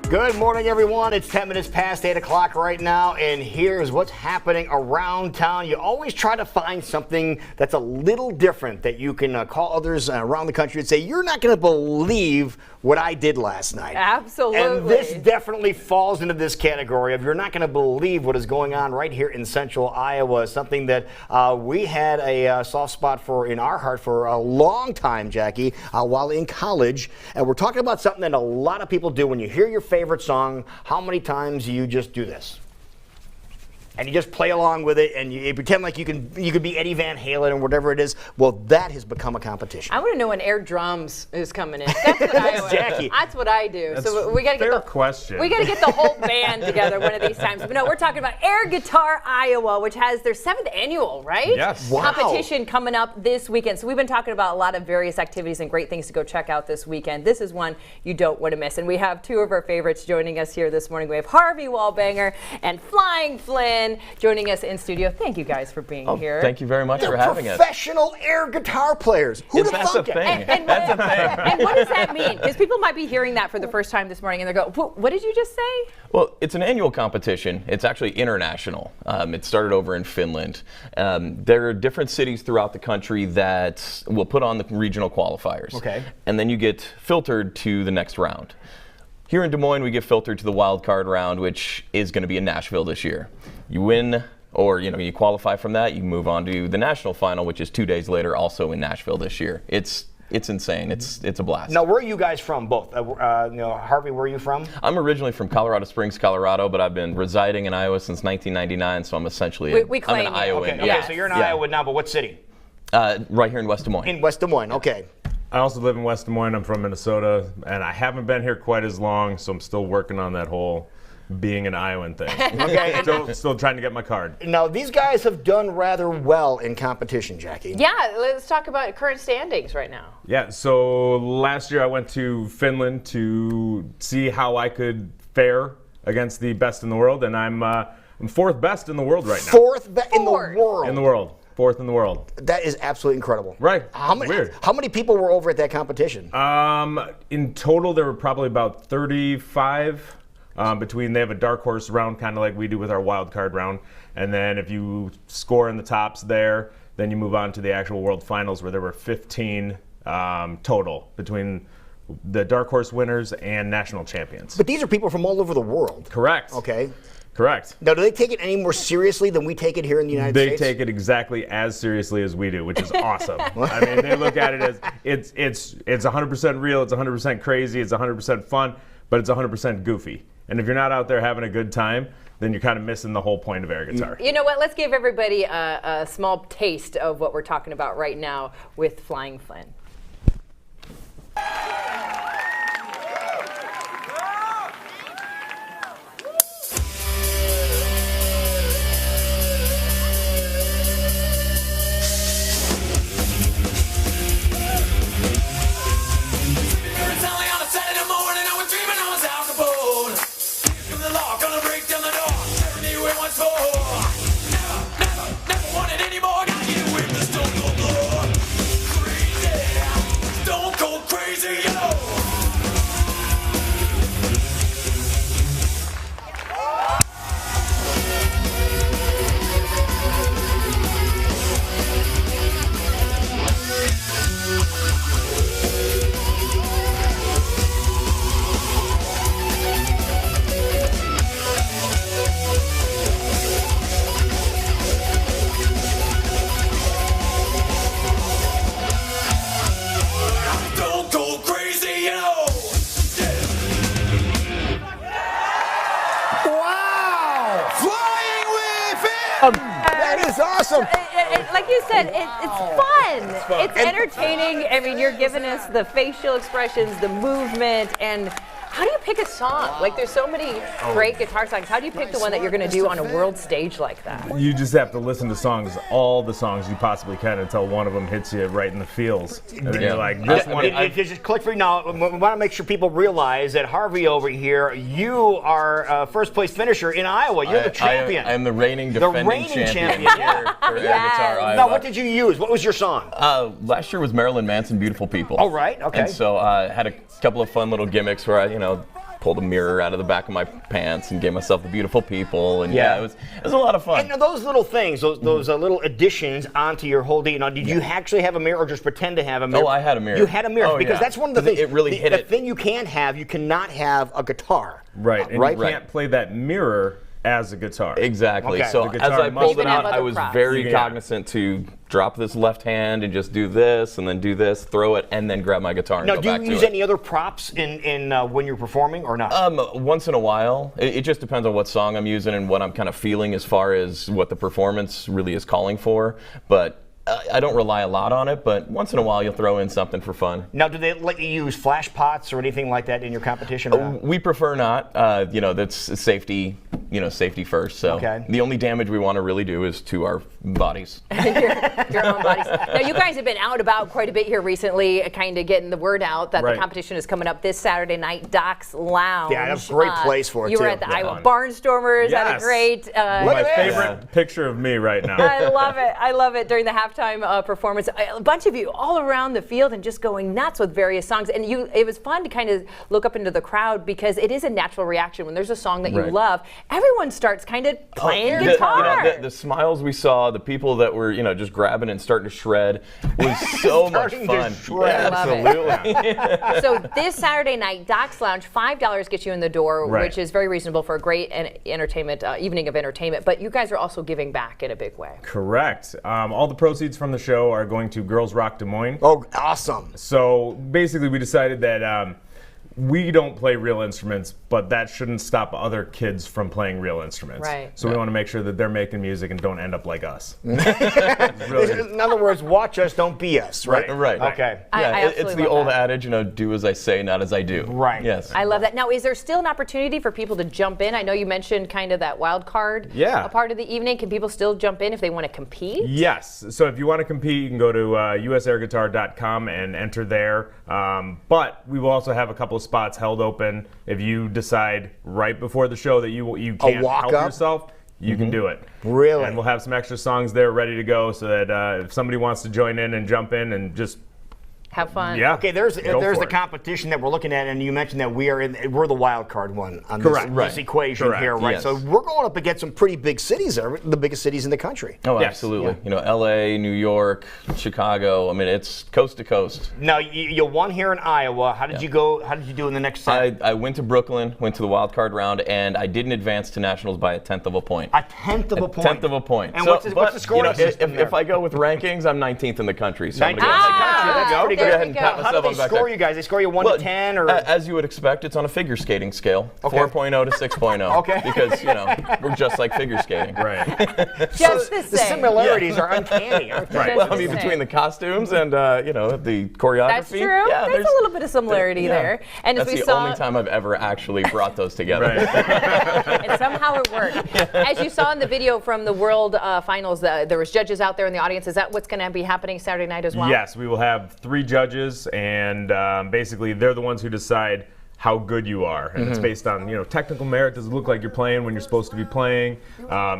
Good morning, everyone. It's 10 minutes past 8 o'clock right now, and here's what's happening around town. You always try to find something that's a little different that you can call others around the country and say, you're not going to believe what I did last night. Absolutely. And this definitely falls into this category of you're not going to believe what is going on right here in central Iowa. Something that we had a soft spot for in our heart for a long time, Jackie, while in college. And we're talking about something that a lot of people do when you hear your favorite song. How many times do you just do this? And you just play along with it, and you pretend like you could be Eddie Van Halen or whatever it is. Well, that has become a competition. I want to know when air drums is coming in. That's what I Jackie. That's what I do. That's so we got to get the question. We got to get the whole band together one of these times. But no, we're talking about Air Guitar Iowa, which has their 7th annual, right? Yes. Wow. Competition coming up this weekend. So we've been talking about a lot of various activities and great things to go check out this weekend. This is one you don't want to miss. And we have two of our favorites joining us here this morning. We have Harvey Wallbanger and Flying Flynn joining us in studio. Thank you guys for being here. Thank you very much for having us. Professional air guitar players. Who'd have That's a thunk it? thing. That's a thing. And what does that mean? Because people might be hearing that for the first time this morning and they're going, what did you just say? Well, it's an annual competition. It's actually international. It started over in Finland. There are different cities throughout the country that will put on the regional qualifiers. Okay. And then you get filtered to the next round. Here in Des Moines, we get filtered to the wild card round, which is going to be in Nashville this year. You win, or you qualify from that, you move on to the national final, which is 2 days later, also in Nashville this year. It's insane. It's a blast. Now, where are you guys from, both? Harvey, where are you from? I'm originally from Colorado Springs, Colorado, but I've been residing in Iowa since 1999, so I'm essentially We claim I'm an you. Iowan. Okay, Yes. so you're in Yeah. Iowa now, but what city? Right here in West Des Moines. In West Des Moines, okay. I also live in West Des Moines. I'm from Minnesota, and I haven't been here quite as long, so I'm still working on that whole being an Iowan thing. Okay. Still trying to get my card. Now, these guys have done rather well in competition, Jackie. Yeah, let's talk about current standings right now. Yeah, so last year I went to Finland to see how I could fare against the best in the world, and I'm 4th best in the world right now. Fourth in the world. In the world. 4th in the world. That is absolutely incredible. Right. Weird. How many people were over at that competition? In total, there were probably about 35 between. They have a dark horse round, kind of like we do with our wild card round. And then if you score in the tops there, then you move on to the actual world finals, where there were 15 total between the dark horse winners and national champions. But these are people from all over the world. Correct. Okay. Correct. Now, do they take it any more seriously than we take it here in the United States? They take it exactly as seriously as we do, which is awesome. I mean, they look at it as it's 100% real, it's 100% crazy, it's 100% fun, but it's 100% goofy. And if you're not out there having a good time, then you're kind of missing the whole point of air guitar. You know what? Let's give everybody a small taste of what we're talking about right now with Flying Flynn. That is awesome. Like you said, it's fun. It's entertaining. I mean, you're giving us the facial expressions, the movement, and how do you pick a song? Like, there's so many great guitar songs. How do you pick the one that you're going to do on a world stage like that? You just have to listen to songs, all the songs you possibly can, until one of them hits you right in the feels. And then you're like, this one. It just click for you. Now, we want to make sure people realize that Harvey over here, you are first place finisher in Iowa. You're the champion. I am the reigning defending champion yeah. here for Air Guitar Iowa. Now, what did you use? What was your song? Last year was Marilyn Manson, Beautiful People. Oh, right. Okay. And so I had a couple of fun little gimmicks where I, pulled a mirror out of the back of my pants and gave myself the beautiful people. And yeah, it was a lot of fun. And those little things, those little additions onto your whole day. Now, did you actually have a mirror or just pretend to have a mirror? Oh, I had a mirror. You had a mirror because that's one of the things. It really hit the it. thing you can't have, you cannot have a guitar. Right, and you can't play that mirror as a guitar. Exactly. Okay. So The as guitar I must pulled it have out, I other was props. very Yeah. cognizant to drop this left hand and just do this, and then do this, throw it, and then grab my guitar and Now, go do back you to use it. any other props in when you're performing or not? Once in a while. It just depends on what song I'm using and what I'm kind of feeling as far as what the performance really is calling for. But I don't rely a lot on it, but once in a while you'll throw in something for fun. Now, do they let you use flash pots or anything like that in your competition? Or not? We prefer not. That's safety. Safety first. So the only damage we want to really do is to our bodies. Your own bodies. Now, you guys have been out about quite a bit here recently, kind of getting the word out that the competition is coming up this Saturday night, Doc's Lounge. Yeah, that's a great place for it, You were too. at the Yeah. Iowa Barnstormers, had a Yes. great... My favorite picture of me right now. I love it. I love it during the halftime performance. A bunch of you all around the field and just going nuts with various songs. And it was fun to kind of look up into the crowd because it is a natural reaction. When there's a song that you love, everyone starts kind of playing guitar. The smiles we saw, the people that were just grabbing and starting to shred was so much Starting to fun. shred. I love Absolutely. So this Saturday night, Doc's Lounge, $5 gets you in the door, which is very reasonable for a great entertainment evening of entertainment. But you guys are also giving back in a big way. Correct. All the proceeds from the show are going to Girls Rock Des Moines. Oh, awesome. So basically, we decided that we don't play real instruments, but that shouldn't stop other kids from playing real instruments. Right. So we want to make sure that they're making music and don't end up like us. In other words, watch us, don't be us, right? Right. Okay. I Yeah, absolutely it's the love old that. adage, do as I say, not as I do. Right. Yes. I love that. Now, is there still an opportunity for people to jump in? I know you mentioned kind of that wild card Yeah. a part of the evening. Can people still jump in if they want to compete? Yes. So if you want to compete, you can go to usairguitar.com and enter there. But we will also have a couple of spots held open if you decide right before the show that you can't walk help up? yourself. You can do it. Really? And we'll have some extra songs there ready to go so that if somebody wants to join in and jump in and just Have fun. Yeah. Okay, there's Go the for it. competition that we're looking at, and you mentioned that we're the wild card one on Correct. this equation Correct. here, right? Yes. So we're going up against some pretty big cities, the biggest cities in the country. Oh, Yes. absolutely. LA, New York, Chicago. I mean, it's coast to coast. Now you won here in Iowa. How did you go? How did you do in the next set? I went to Brooklyn, went to the wild card round, and I didn't advance to nationals by a tenth of a point. A tenth of a point. Tenth of a point. And So, what's the but, scoring system if there? I go with rankings, I'm 19th in the country. So I'm 19th gonna in the go- country. That's Ah, pretty there good. we ahead and go. pat How do myself they on the back score there. you guys? They score you 1 to 10, or As you would expect, it's on a figure skating scale, Okay. 4.0 to 6.0. Okay. Because we're just like figure skating. right. Just the the same. similarities are uncanny, aren't they? Right. Well, I the mean, same. between the costumes and the choreography. That's true. Yeah, there's a little bit of similarity there. And as That's we the saw, only time I've ever actually brought those together. Right. and somehow it worked. As you saw in the video from the World Finals, there was judges out there in the audience. Is that what's going to be happening Saturday night as well? Yes, we will have 3 judges, and basically they're the ones who decide how good you are, and it's based on technical merit. Does it look like you're playing when you're supposed to be playing?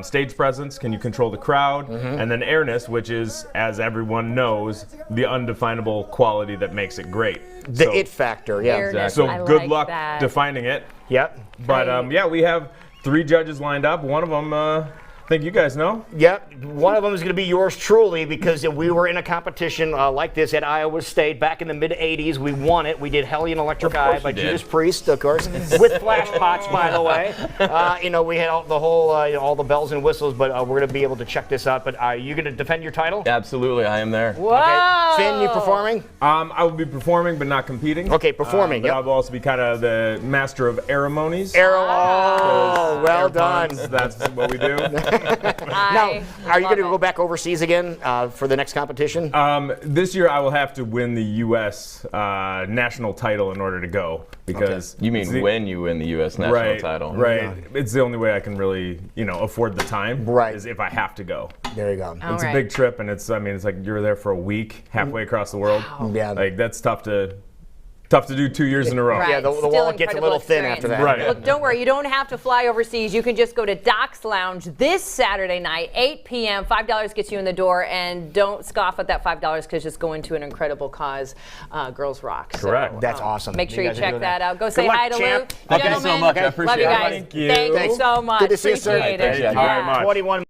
Stage presence, can you control the crowd? And then airness, which is, as everyone knows, the undefinable quality that makes it great. The it factor, yeah. Airness. So I good like luck that. defining it. Yep. But yeah, we have 3 judges lined up. One of them, I think you guys know. Yep, one of them is going to be yours truly because we were in a competition like this at Iowa State back in the mid '80s. We won it. We did Hellion Electric Eye by you did. Judas Priest, of course, with flash pots, by the way. We had the whole, all the bells and whistles, but we're going to be able to check this out. But are you going to defend your title? Absolutely, I am there. Whoa! Okay. Finn, you performing? I will be performing, but not competing. Okay, performing, But yep. I will also be kind of the master of ceremonies. Arrow. Oh, well done. That's what we do. Now, are you going to go back overseas again for the next competition? This year, I will have to win the U.S. National title in order to go because You mean it's the- when you win the U.S. national title? Right. It's the only way I can really, afford the time. Right. Is if I have to go. There you go. It's right. a big trip, and it's like you're there for a week, halfway across the world. Yeah. Like that's tough to Tough to do 2 years in a row. Right. Yeah, the Still wallet gets a incredible little thin experience. after that. Right. Look, don't worry. You don't have to fly overseas. You can just go to Doc's Lounge this Saturday night, 8 p.m. $5 gets you in the door, and don't scoff at that $5 because it's going to an incredible cause, Girls Rock. Correct. So, That's awesome. Make sure you guys are check doing that out. Go Good say luck, hi to champ. Lou. Thank you so Gentlemen, much. I appreciate love you it. guys. Thank you. Thank you so much. Good to see you, sir. Appreciate Thank it. you very much. 21